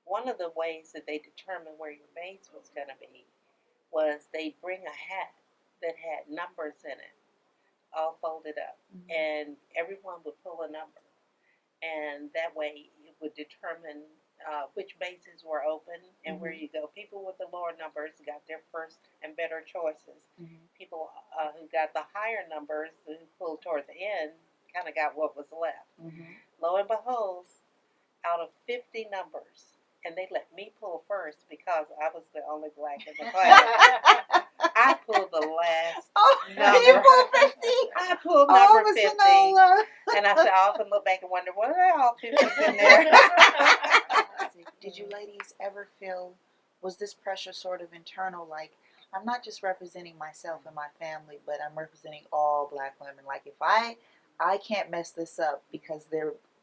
one of the ways that they determined where your base was going to be was they bring a hat that had numbers in it, all folded up, and everyone would pull a number, and that way you would determine which bases were open and where you go. People with the lower numbers got their first and better choices. People who got the higher numbers, who pulled toward the end, kind of got what was left. Lo and behold, out of 50 numbers, and they let me pull first because I was the only black in the class. I pulled the last number. You pulled 50? I pulled number 50. Finola. And I said, I often look back and wonder, what are all 50s in there? Did you ladies ever feel, was this pressure sort of internal, like, I'm not just representing myself and my family, but I'm representing all black women. Like, if I can't mess this up because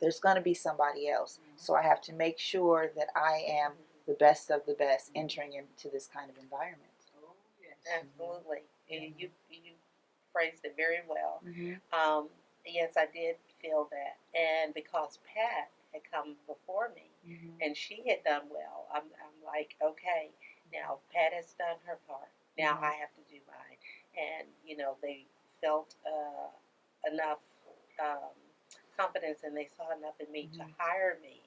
there's going to be somebody else. So I have to make sure that I am the best of the best entering into this kind of environment. Oh, yes. Absolutely. You phrased it very well. Yes, I did feel that. And because Pat had come before me and she had done well, I'm like, okay, now Pat has done her part. Now I have to do mine. And, they felt enough confidence and they saw enough in me to hire me.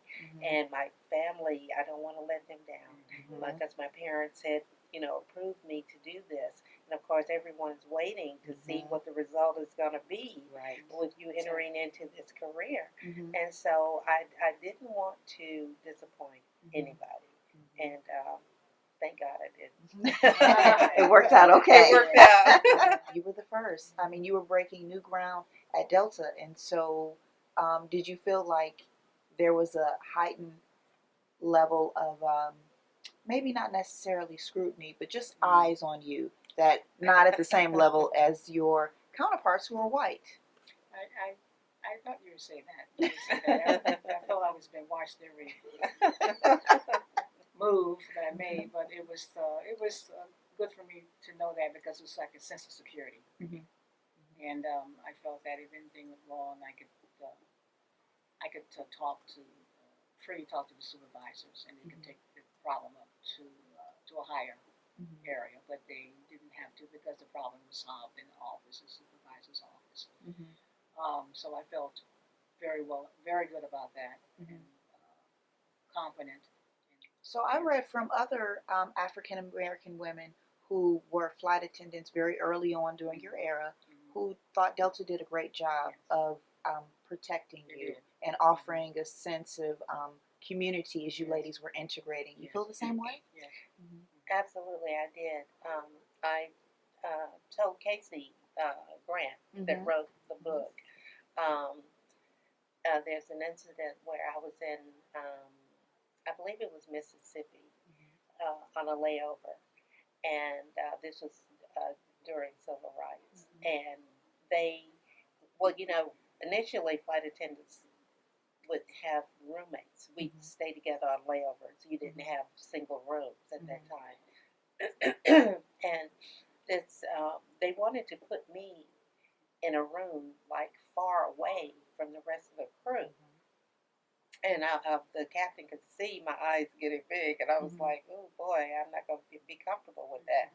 And my family, I don't want to let them down because my parents had, approved me to do this. And of course, everyone's waiting to see what the result is going to be with you entering into this career. And so I didn't want to disappoint anybody. And thank God I didn't. It worked out okay. It worked out. You were the first. I mean, you were breaking new ground at Delta. And so did you feel like there was a heightened level of maybe not necessarily scrutiny, but just eyes on you, that not at the same level as your counterparts who are white? I thought you would say that. I felt I was being watched every move that I made, but it was good for me to know that because it was like a sense of security. And I felt that if anything went wrong, I could talk to freely talk to the supervisors, and they could take the problem up to a higher area, but they didn't have to because the problem was solved in the office, the supervisor's office. So I felt very good about that, and confident. So I read from other African American women who were flight attendants very early on during your era, who thought Delta did a great job of protecting you and offering a sense of community as you ladies were integrating. You feel the same way? Yes. Absolutely, I did. I told Casey Grant that wrote the book. There's an incident where I was in, I believe it was Mississippi, on a layover, and this was during civil rights. And they, initially flight attendants would have roommates. We'd stay together on layovers. You didn't have single rooms at that time. And this, they wanted to put me in a room like far away from the rest of the crew. And the captain could see my eyes getting big, and I was like, oh boy, I'm not going to be comfortable with that.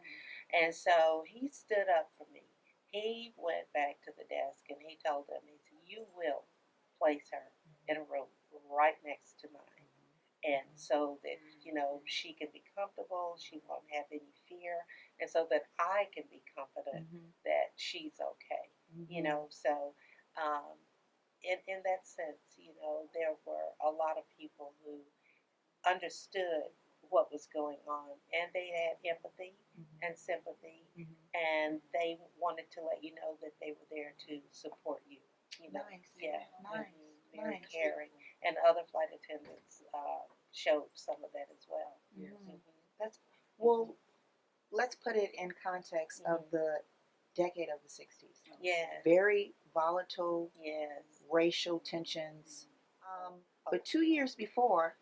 And so he stood up for me. He went back to the desk and he told them, he said, you will place her in a room right next to mine. And so that, she can be comfortable, she won't have any fear, and so that I can be confident that she's okay. So in that sense, there were a lot of people who understood what was going on, and they had empathy and sympathy, and they wanted to let you know that they were there to support you. Nice. Yeah, Nice. very Nice. caring, and other flight attendants showed some of that as well. That's well. Let's put it in context of the decade of the 60s. Yes. Very volatile. Yes. Racial tensions. But 2 years before,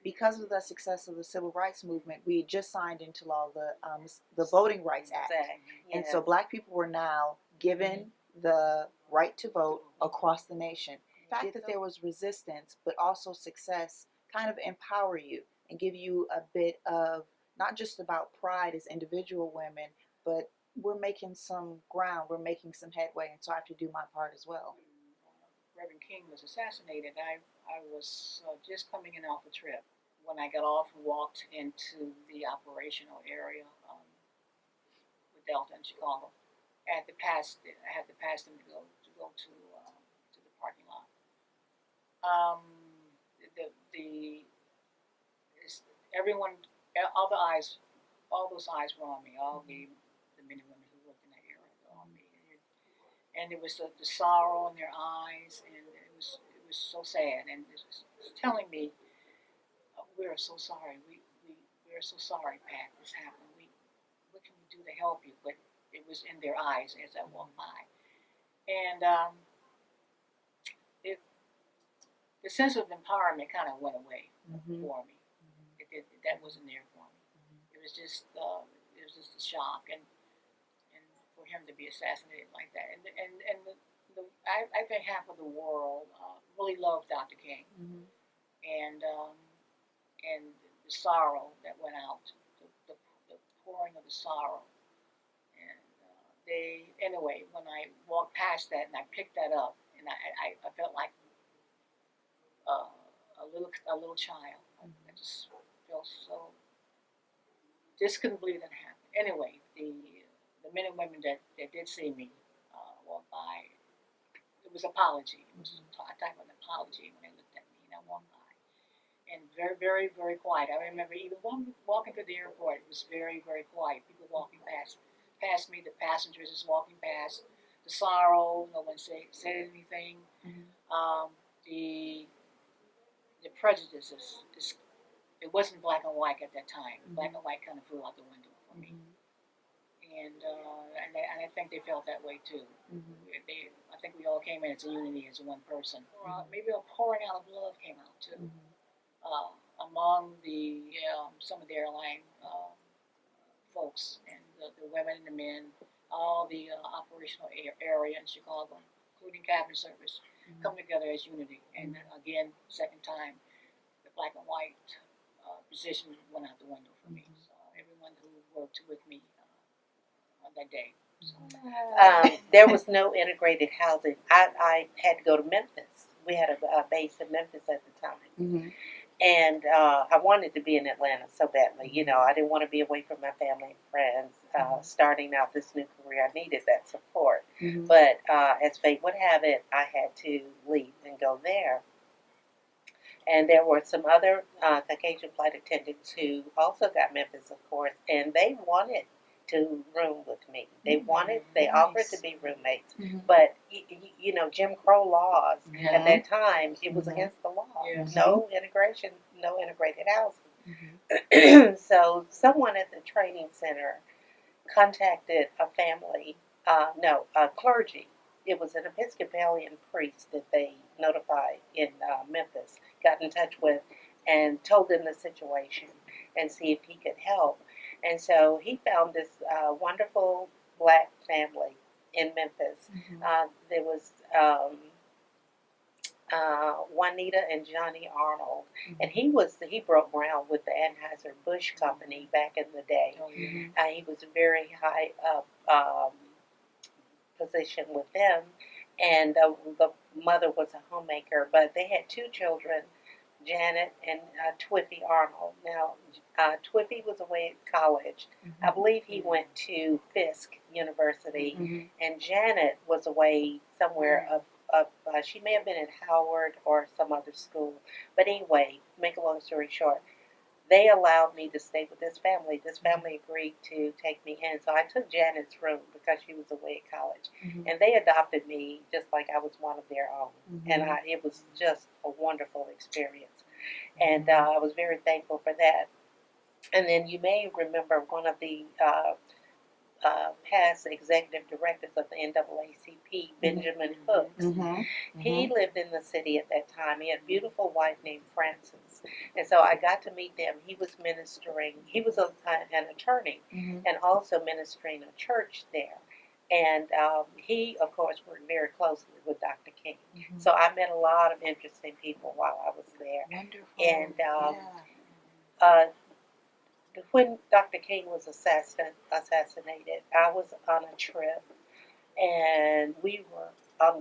because of the success of the civil rights movement, we had just signed into law the Voting Rights Act. And so black people were now given the right to vote across the nation. The fact that there was resistance, but also success, kind of empower you and give you a bit of not just about pride as individual women, but we're making some ground, we're making some headway, and so I have to do my part as well. Reverend King was assassinated, I was just coming in off a trip. When I got off and walked into the operational area with Delta in Chicago, I had to pass them to go to the parking lot. The everyone, all those eyes were on me. All the men and women who worked in that area were on me, and it was the sorrow in their eyes, and it was so sad, and it was telling me, "We are so sorry. We are so sorry, Pat. This happened. What can we do to help you?" But it was in their eyes as I walked by, and the sense of empowerment kind of went away for me. That wasn't there for me. It was just a shock, and for him to be assassinated like that, I think half of the world really loved Dr. King, and the sorrow that went out, the pouring of the sorrow, and anyway, when I walked past that and I picked that up, and I felt like a little child. I just felt so. Just couldn't believe that happened. Anyway, the men and women that did see me walk by, it was apology. It was a type of apology when they looked at me and I walked by, and very, very, very quiet. I remember even walking through the airport, it was very, very quiet. People walking past me, the passengers just walking past. The sorrow, no one said anything. The prejudices, it wasn't black and white at that time. Black and white kind of flew out the window for me, and I think they felt that way too. I think we all came in as a unity, as one person. Maybe a pouring out of love came out too, among some of the airline folks and the women and the men, all the operational area in Chicago, including cabin service, come together as unity. And again, second time, the black and white position went out the window for me. So everyone who worked with me on that day. So. There was no integrated housing. I had to go to Memphis. We had a base in Memphis at the time. And I wanted to be in Atlanta so badly. You know, I didn't want to be away from my family and friends. Starting out this new career, I needed that support. But as fate would have it, I had to leave and go there. And there were some other Caucasian flight attendants who also got Memphis, of course, and they wanted to room with me. They offered to be roommates. But, you know, Jim Crow laws at that time, it was against the law. No integration, no integrated housing. So someone at the training center contacted a family, a clergy. It was an Episcopalian priest that they notified in Memphis, got in touch with, and told them the situation and see if he could help. And so he found this wonderful black family in Memphis. There was Juanita and Johnny Arnold, and he broke ground with the Anheuser-Busch company back in the day. He was a very high up position with them, and the mother was a homemaker, but they had two children, Janet and Twiffy Arnold. Now, Twiffy was away at college. I believe he went to Fisk University, and Janet was away somewhere she may have been at Howard or some other school. But anyway, make a long story short, they allowed me to stay with this family. This family agreed to take me in. So I took Janet's room because she was away at college. And they adopted me just like I was one of their own. And it was just a wonderful experience. And I was very thankful for that. And then you may remember one of the past executive directors of the NAACP, Benjamin Hooks. He lived in the city at that time. He had a beautiful wife named Frances. And so I got to meet them. He was ministering. He was an attorney and also ministering a church there. And he, of course, worked very closely with Dr. King. Mhm. So I met a lot of interesting people while I was there. Wonderful. And yeah. when Dr. King was assassinated, I was on a trip, and we were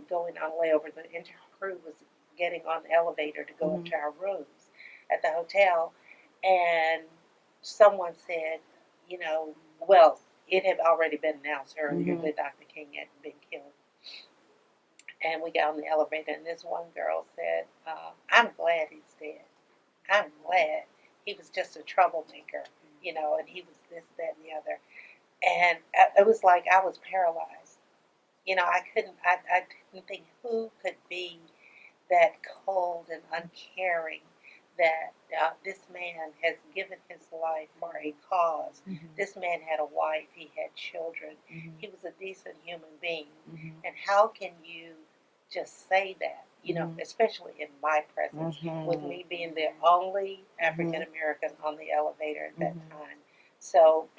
going on layover. The entire crew was getting on the elevator to go up to our rooms at the hotel, and someone said, you know, well, it had already been announced earlier that Dr. King had been killed. And we got on the elevator, and this one girl said, I'm glad he's dead. I'm glad. He was just a troublemaker, you know, and he was this, that, and the other. And it was like I was paralyzed. You know, I didn't think who could be that cold and uncaring that this man has given his life for a cause. This man had a wife, he had children, he was a decent human being. And how can you just say that, you know, especially in my presence, with me being the only African American on the elevator at that time. So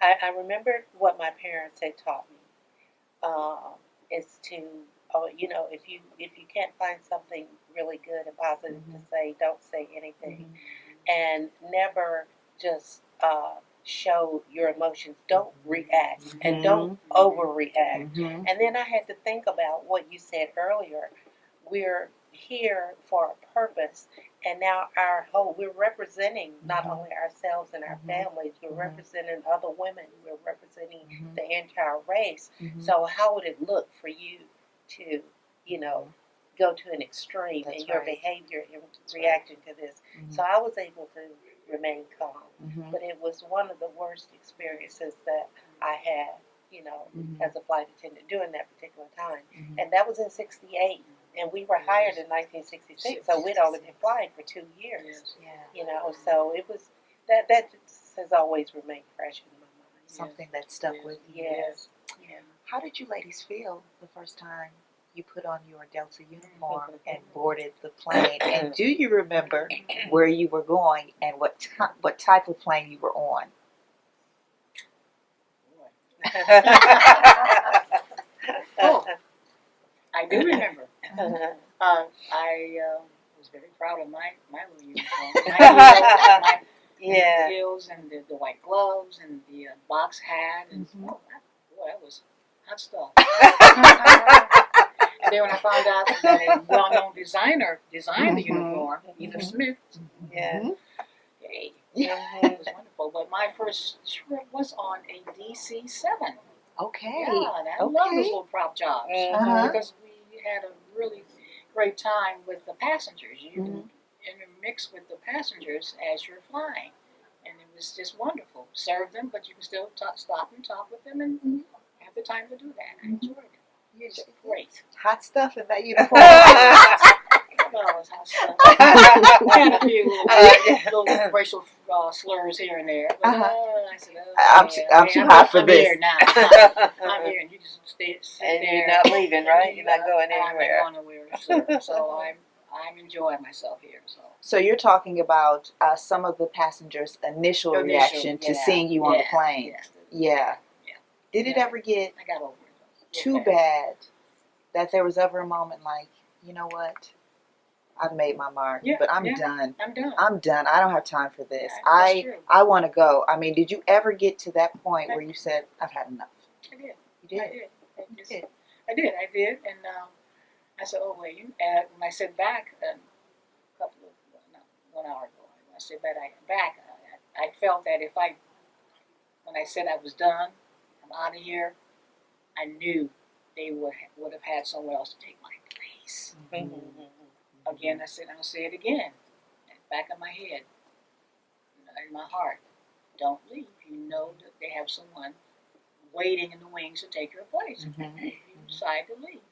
I remembered what my parents had taught me, is to, you know, if you can't find something really good and positive to say, don't say anything, and never just show your emotions. Don't react and don't overreact. And then I had to think about what you said earlier. We're here for a purpose, and now we're representing not only ourselves and our families, we're representing other women, we're representing the entire race. So how would it look for you to, you know, go to an extreme in your behavior in reacting to this? So I was able to remain calm, but it was one of the worst experiences that I had, you know, as a flight attendant during that particular time. And that was in '68. And we were hired in 1966, so we'd only been flying for 2 years. You know, so it was that just has always remained fresh in my mind. Something that stuck with you. Yes. How did you ladies feel the first time you put on your Delta uniform and boarded the plane? And do you remember where you were going and what type of plane you were on? Oh, I do remember. I was very proud of my little uniform. My heels and the white gloves and the box hat. And boy, that was hot stuff. And then when I found out that a well-known designer designed the uniform, Edith Smith, yay, it was wonderful. But my first trip was on a DC-7. Okay. Yeah, I love those little prop jobs because we had a really great time with the passengers. You can intermix with the passengers as you're flying, and it was just wonderful. Serve them, but you can still stop and talk with them and have the time to do that. I enjoyed it. It was great. Hot stuff in that uniform. Hot stuff. I had a few little racial slurs here and there. But, I said, I'm too hot for I'm this. Here now. I'm here, and you just sit And there. you're not leaving, right? You're not going anywhere. I'm not going anywhere, so I'm enjoying myself here. So you're talking about some of the passengers' initial reaction to seeing you on the plane. Yeah. Did it ever get I got over it. Too bad that there was ever a moment like, you know what? I've made my mark, but I'm done. I'm done. I don't have time for this. I want to go. I mean, did you ever get to that point where you said, I've had enough? I did. You did? I did. And I said, oh, wait. When I said back a couple of, 1 hour ago, when I said back, I felt that when I said I was done, I'm out of here, I knew they would have had somewhere else to take my place. Again, I'll say it again, back of my head, in my heart. Don't leave. You know that they have someone waiting in the wings to take your place. If you decide to leave.